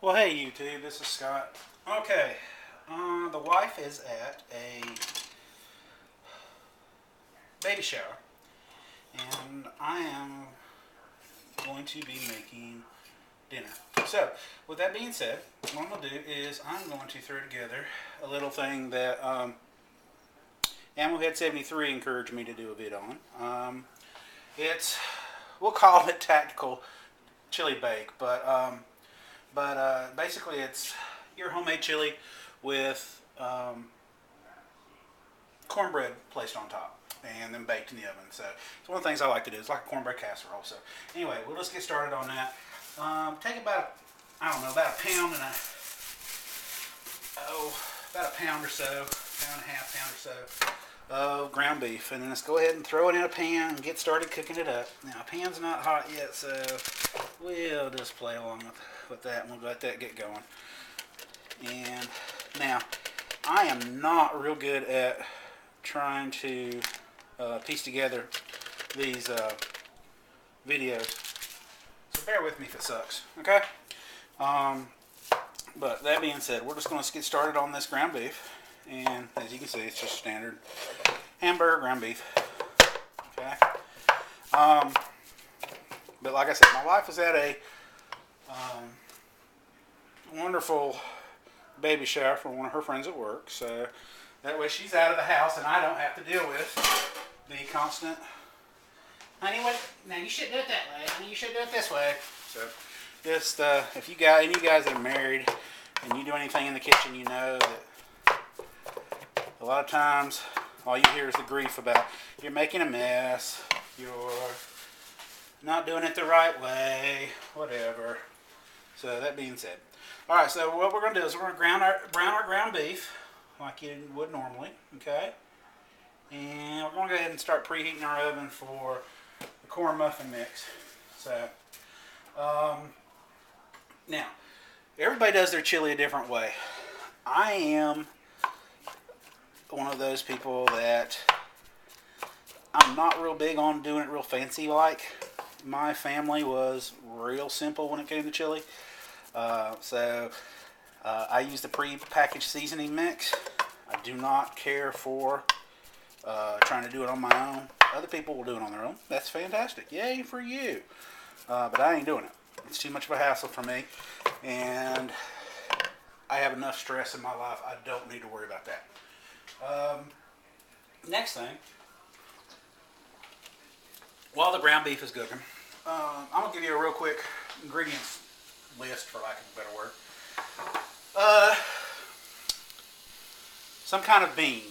Well, hey YouTube, this is Scott. Okay, the wife is at a baby shower, and I am going to be making dinner. So, with that being said, what I'm going to do is I'm going to throw together a little thing that AmmoHead73 encouraged me to do a vid on. It's, we'll call it tactical chili bake, but basically it's your homemade chili with cornbread placed on top and then baked in the oven. So it's one of the things I like to do. It's like a cornbread casserole. So anyway, we'll just get started on that. Take about, I don't know, about a pound and a, about a pound or so, pound and a half, pound or so of ground beef. And then let's go ahead and throw it in a pan and get started cooking it up. Now, pan's not hot yet, so we'll just play along with that and we'll let that get going. And now, I am not real good at trying to piece together these videos, so bear with me if it sucks, okay? But that being said, we're just going to get started on this ground beef, and as you can see, it's just standard hamburger ground beef, okay? But like I said, my wife is at a wonderful baby shower for one of her friends at work, so that way she's out of the house and I don't have to deal with the constant, honey, what, now you shouldn't do it that way, honey, you should do it this way. So just, if you guys, any of you guys that are married and you do anything in the kitchen, you know that a lot of times all you hear is the grief about you're making a mess, you're not doing it the right way, whatever. So that being said, all right, so what we're going to do is we're going to brown our ground beef like you would normally, okay? And we're going to go ahead and start preheating our oven for the corn muffin mix. So, now, everybody does their chili a different way. I am one of those people that I'm not real big on doing it real fancy like. My family was real simple when it came to chili. I use the pre-packaged seasoning mix. I do not care for trying to do it on my own. Other people will do it on their own. That's fantastic. Yay for you. But I ain't doing it. It's too much of a hassle for me. And I have enough stress in my life. I don't need to worry about that. Next thing, while the ground beef is cooking, I'm going to give you a real quick ingredients list, for lack of a better word. Some kind of bean.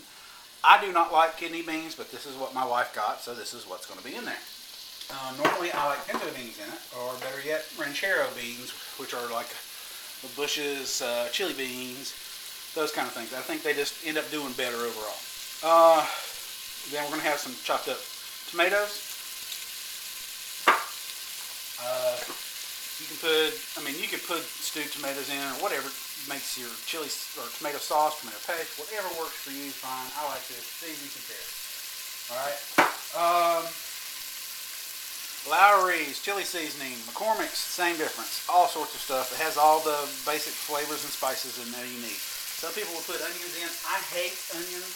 I do not like kidney beans, but this is what my wife got, so this is what's going to be in there. Normally I like pinto beans in it, or better yet, ranchero beans, which are like the Bush's chili beans, those kind of things. I think they just end up doing better overall. Then we're going to have some chopped up tomatoes. You can put stewed tomatoes in or whatever makes your chili or tomato sauce, tomato paste, whatever works for you is fine. I like this. See, you compare. All right. Lowry's chili seasoning, McCormick's, same difference. All sorts of stuff. It has all the basic flavors and spices in there you need. Some people will put onions in. I hate onions.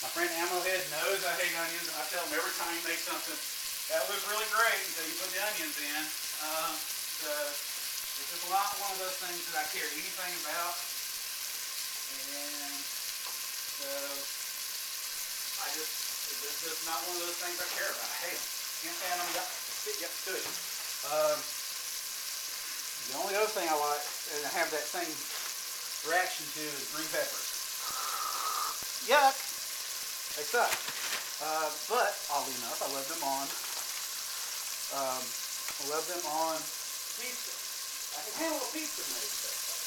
My friend Ammohead knows I hate onions, and I tell him every time he makes something, that looks really great until you put the onions in. So this is not one of those things that I care anything about. And so it's just not one of those things I care about. I hate them. Can't stand them. Got to sit up to it. The only other thing I like and I have that same reaction to is green peppers. Yuck. They suck. But oddly enough, I love them on pizza. I can handle a pizza made so far.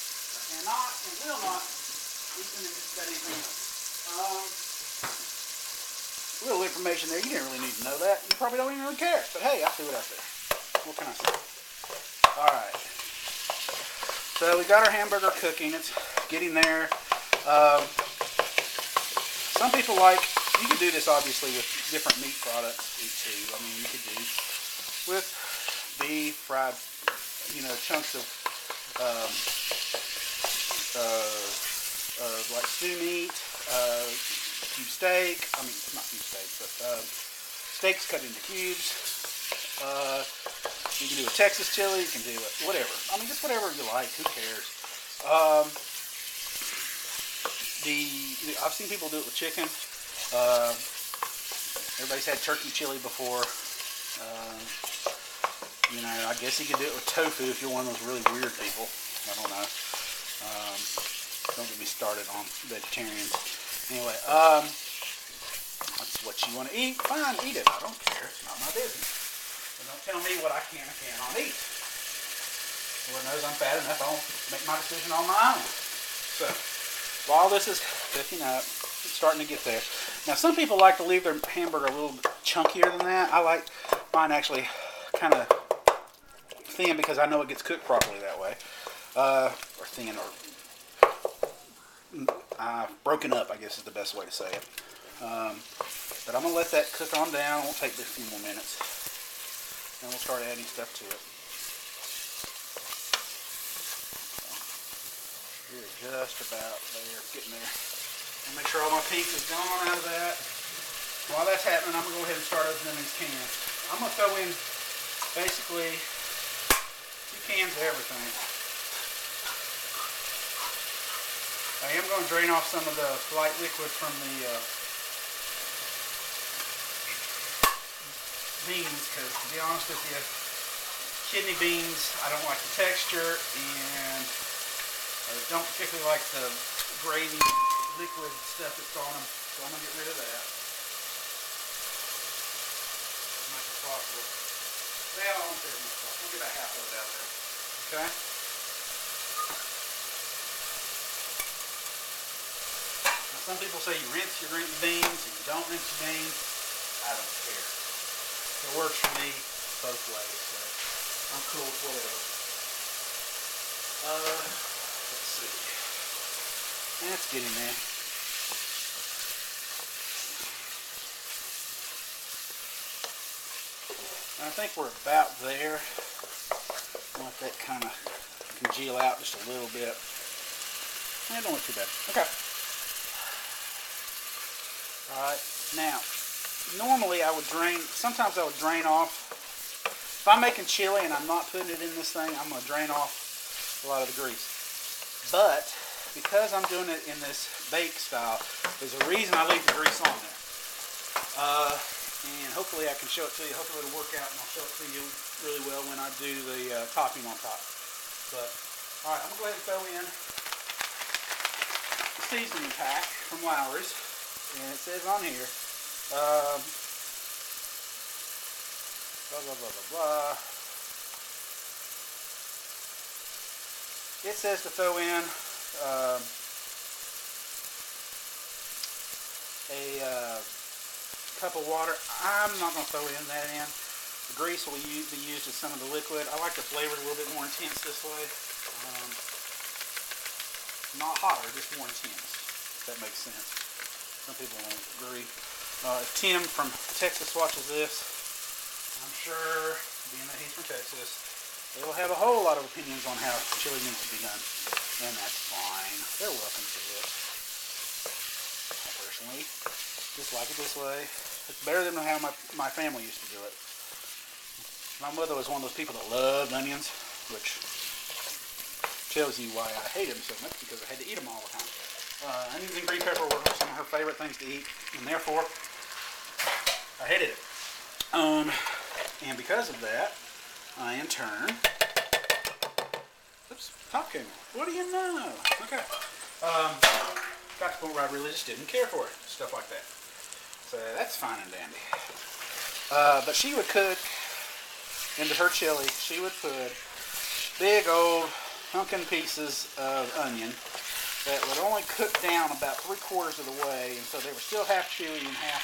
And will not eat them and just got anything else. Little information there. You didn't really need to know that. You probably don't even really care. But hey, I threw it out there. What can I say? Alright. So we got our hamburger cooking. It's getting there. Some people you could do this obviously with different meat products too. You could do with beef, fried, chunks of um, like stew meat, cube steak. I mean, not cube steak, but steaks cut into cubes. You can do a Texas chili. You can do whatever. I mean, just whatever you like. Who cares? I've seen people do it with chicken. Everybody's had turkey chili before. I guess you could do it with tofu if you're one of those really weird people. I don't know. Don't get me started on vegetarians. Anyway, that's what you want to eat. Fine, eat it. I don't care. It's not my business. But don't tell me what I can or cannot eat. Lord knows I'm fat enough. I'll make my decision on my own. So, while this is cooking up, it's starting to get there. Now, some people like to leave their hamburger a little chunkier than that. I like mine actually kind of thin because I know it gets cooked properly that way. Or thin, or broken up, I guess is the best way to say it. But I'm going to let that cook on down. It won't take but a few more minutes. And we'll start adding stuff to it. We're just about there, getting there. I'll make sure all my pink is gone out of that. While that's happening, I'm going to go ahead and start opening these cans. I'm going to throw in basically 2 cans of everything. I am going to drain off some of the light liquid from the beans, because to be honest with you, kidney beans, I don't like the texture, and I don't particularly like the gravy liquid stuff that's on them, so I'm going to get rid of that as much as possible. Well, I won't say as much as possible. We'll get about half of it out there. Okay? Now, some people say you rinse your green beans and you don't rinse your beans. I don't care. It works for me both ways, so I'm cool with whatever. Let's see. That's getting there. I think we're about there. Let that kind of congeal out just a little bit. Don't look too bad. Okay. Alright, now, normally I would sometimes I would drain off. If I'm making chili and I'm not putting it in this thing, I'm going to drain off a lot of the grease. But, because I'm doing it in this bake style, there's a reason I leave the grease on there. And hopefully I can show it to you. Hopefully it'll work out and I'll show it to you really well when I do the topping on top. But, alright, I'm going to go ahead and throw in the seasoning pack from Lawry's. And it says on here, blah, blah, blah, blah, blah. It says to throw in a cup of water. I'm not going to throw that in. The grease will be used as some of the liquid. I like the flavor a little bit more intense this way. Not hotter, just more intense, if that makes sense. Some people won't agree. If Tim from Texas watches this, I'm sure, being that he's from Texas, they will have a whole lot of opinions on how chili needs to be done. And that's fine. They're welcome to it. I personally just like it this way. It's better than how my family used to do it. My mother was one of those people that loved onions, which tells you why I hate them so much, because I had to eat them all the time. Onions and green pepper were some of her favorite things to eat, and therefore I hated it. And because of that, I in turn, top came off. What do you know? Okay. Got to the point where I really just didn't care for it, stuff like that. So that's fine and dandy. But she would cook into her chili. She would put big old hunkin' pieces of onion that would only cook down about 3/4 of the way, and so they were still half chewy and half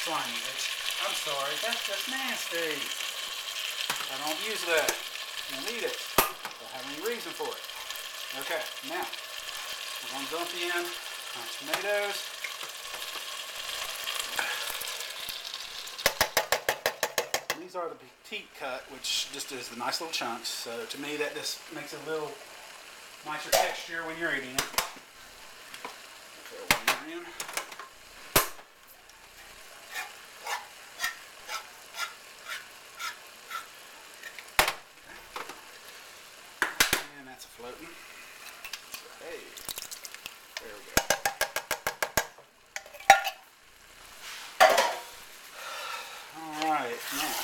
slimy. I'm sorry, that's just nasty. I don't use that. I don't eat it. I don't have any reason for it. Okay, now we're going to dump in our tomatoes. These these are the petite cut, which just is the nice little chunks. So to me, that just makes it a little nicer texture when you're eating it. Throw one in. And that's floating. So, hey, there we go. Alright, now,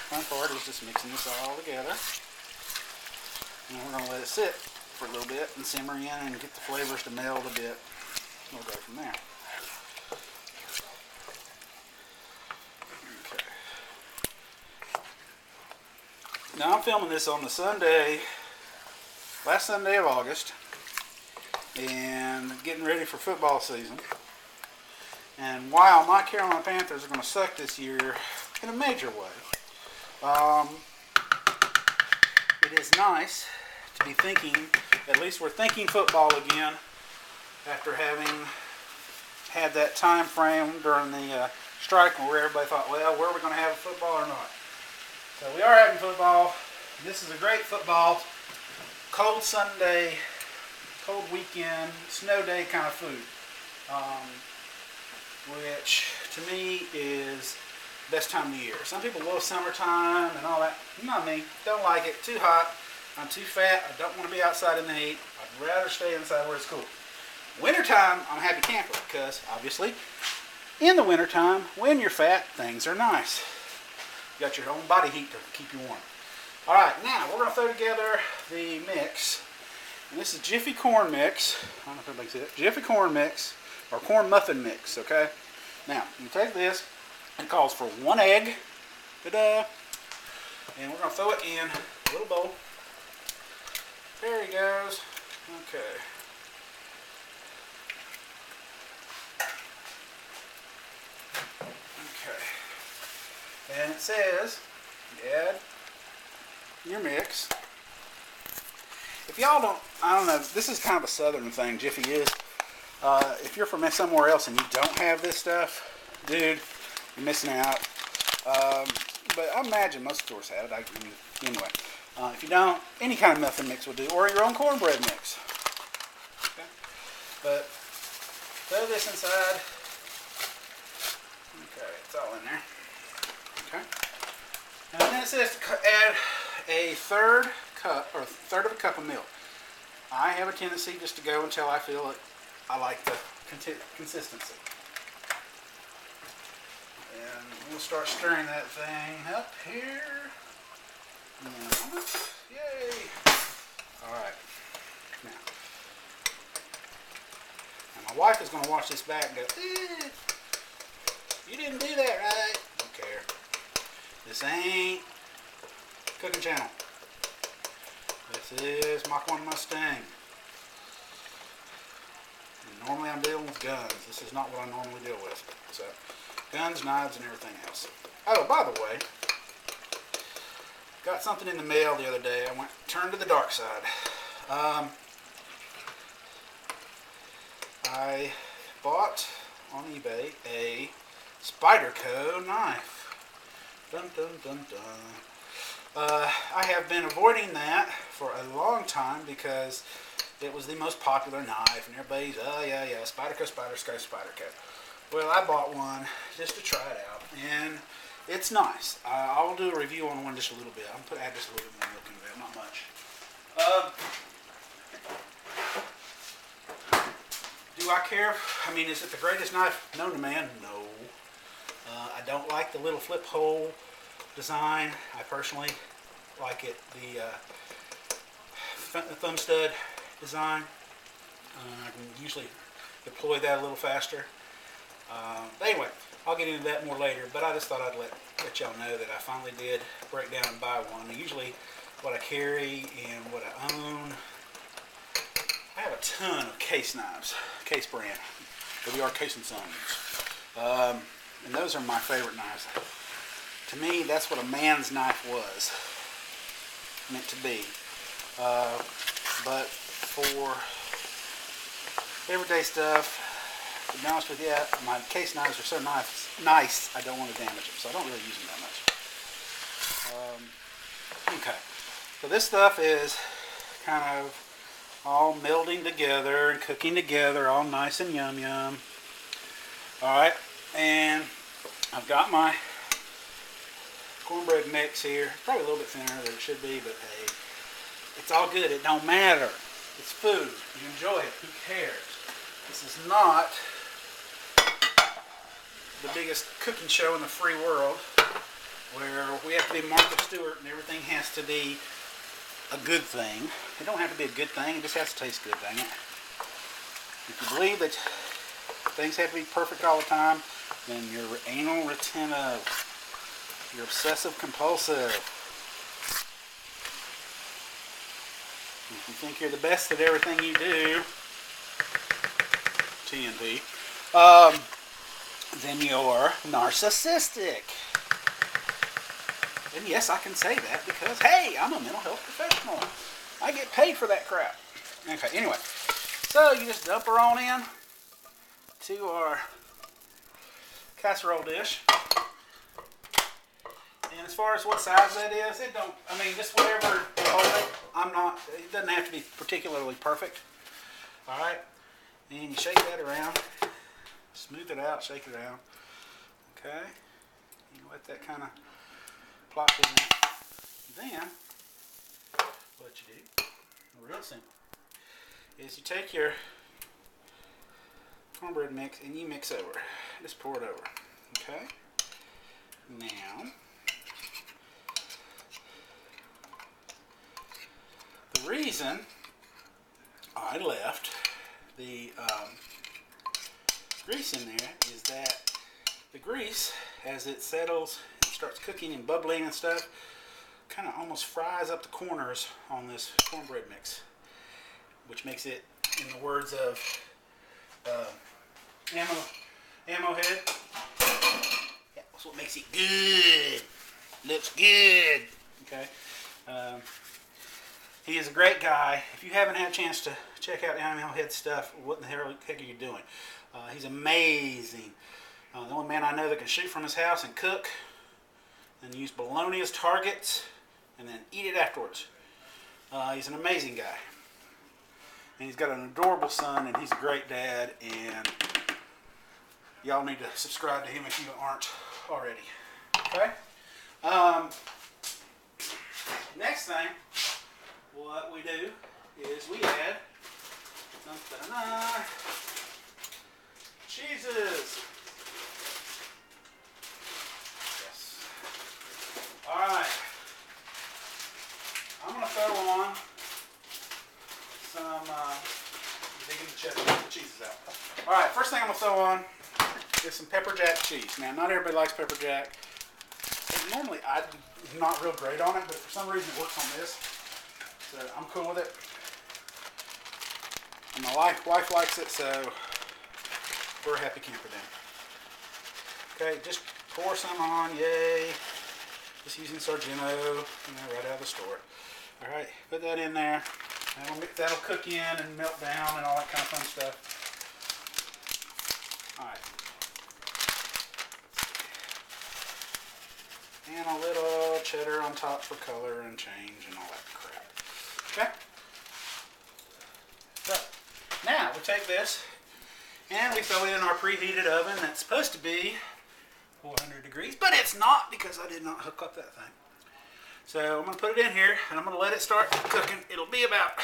fun part is just mixing this all together. And we're going to let it sit for a little bit and simmer in and get the flavors to meld a bit. We'll go from there. Okay. Now I'm filming this on the last Sunday of August, and getting ready for football season. And while my Carolina Panthers are going to suck this year in a major way, it is nice to be thinking, at least we're thinking football again after having had that time frame during the strike where everybody thought, well, where are we going to have football or not? So we are having football. This is a great football, cold Sunday, cold weekend, snow day kind of food. Which to me is the best time of the year. Some people love summertime and all that. Not me. Don't like it. Too hot. I'm too fat. I don't want to be outside in the heat. I'd rather stay inside where it's cool. Wintertime, I'm a happy camper because obviously in the wintertime, when you're fat, things are nice. You got your own body heat to keep you warm. Alright, now we're going to throw together the mix. And this is Jiffy Corn Mix. I don't know if everybody can see it. Jiffy Corn Mix. Or corn muffin mix, okay? Now, you take this, it calls for 1 egg, ta-da, and we're going to throw it in a little bowl. There he goes. Okay. Okay. And it says, add your mix. If y'all don't, I don't know, this is kind of a southern thing, Jiffy is. If you're from somewhere else and you don't have this stuff, dude, you're missing out. But I imagine most stores have it. Anyway, if you don't, any kind of muffin mix will do, or your own cornbread mix. Okay. But throw this inside. Okay, it's all in there. Okay. And then it says to add a third of a cup of milk. I have a tendency just to go until I feel it. I like the consistency. And we'll start stirring that thing up here. Yay! Alright. Now my wife is going to watch this back and go, you didn't do that right. Don't care. This ain't Cooking Channel. This is Mach 1 Mustang. Normally I'm dealing with guns. This is not what I normally deal with. So, guns, knives, and everything else. Oh, by the way, got something in the mail the other day. I turned to the dark side. I bought on eBay a Spyderco knife. Dun dun dun dun. I have been avoiding that for a long time because it was the most popular knife, and everybody's, oh yeah, Spyderco. Well, I bought one just to try it out, and it's nice. I'll do a review on one just a little bit. I'll add just a little bit more milk into that, not much. Do I care? I mean, is it the greatest knife known to man? No. I don't like the little flip hole design. I personally like it, the thumb stud design. I can usually deploy that a little faster. But anyway, I'll get into that more later, but I just thought I'd let y'all know that I finally did break down and buy one. Usually what I carry and what I own, I have a ton of Case knives, Case brand, WR Case & Sons. And those are my favorite knives. To me, that's what a man's knife was meant to be. But for everyday stuff, to be honest with you, my Case knives are so nice, I don't want to damage them, so I don't really use them that much. Okay, so this stuff is kind of all melding together and cooking together, all nice and yum yum. All right, and I've got my cornbread mix here. It's probably a little bit thinner than it should be, but hey, it's all good. It don't matter. It's food. You enjoy it. Who cares? This is not the biggest cooking show in the free world where we have to be Martha Stewart and everything has to be a good thing. It don't have to be a good thing. It just has to taste good, dang it. If you believe that things have to be perfect all the time, then you're anal retentive. You're obsessive compulsive. If you think you're the best at everything you do, TNT, then you're narcissistic. And yes, I can say that because, hey, I'm a mental health professional. I get paid for that crap. Okay, anyway, so you just dump her on in to our casserole dish. And as far as what size that is, it don't, I mean, just whatever you hold it, it doesn't have to be particularly perfect. All right, and you shake that around, smooth it out, shake it around. Okay, you let that kind of plop in there. Then, what you do, real simple, is you take your cornbread mix and you mix over. Just pour it over. Okay, now, the reason I left the grease in there is that the grease, as it settles and starts cooking and bubbling and stuff, kind of almost fries up the corners on this cornbread mix, which makes it, in the words of Ammo Head, that's what makes it good. Looks good. Okay. He is a great guy. If you haven't had a chance to check out Ammo Head stuff, what in the heck are you doing? He's amazing. The only man I know that can shoot from his house and cook and use bologna as targets and then eat it afterwards. He's an amazing guy. And he's got an adorable son and he's a great dad, and y'all need to subscribe to him if you aren't already. Okay? Next thing, what we do is we add cheeses. Yes. Alright. I'm going to throw on some, digging the cheeses out. Alright, first thing I'm going to throw on is some pepper jack cheese. Now, not everybody likes pepper jack. And normally, I'm not real great on it, but for some reason it works on this. So I'm cool with it. And my wife likes it, so we're a happy camper then. Okay, just pour some on, yay. Just using Sargento, right out of the store. All right, put that in there. That'll cook in and melt down and all that kind of fun stuff. All right. And a little cheddar on top for color and change and all that crap. Okay? So, now we take this and we throw it in our preheated oven that's supposed to be 400 degrees, but it's not because I did not hook up that thing. So I'm going to put it in here and I'm going to let it start cooking. It'll be about,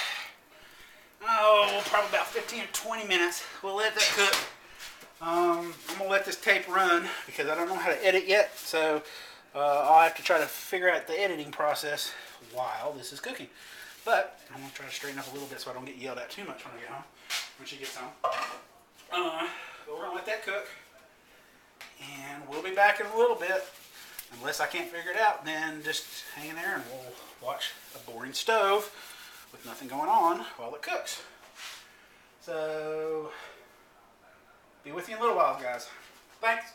probably about 15 or 20 minutes. We'll let that cook. I'm going to let this tape run because I don't know how to edit yet, so I'll have to try to figure out the editing process while this is cooking. But I'm going to try to straighten up a little bit so I don't get yelled at too much when I get home, when she gets home. But we're going to let that cook. And we'll be back in a little bit. Unless I can't figure it out, then just hang in there and we'll watch a boring stove with nothing going on while it cooks. So, be with you in a little while, guys. Thanks.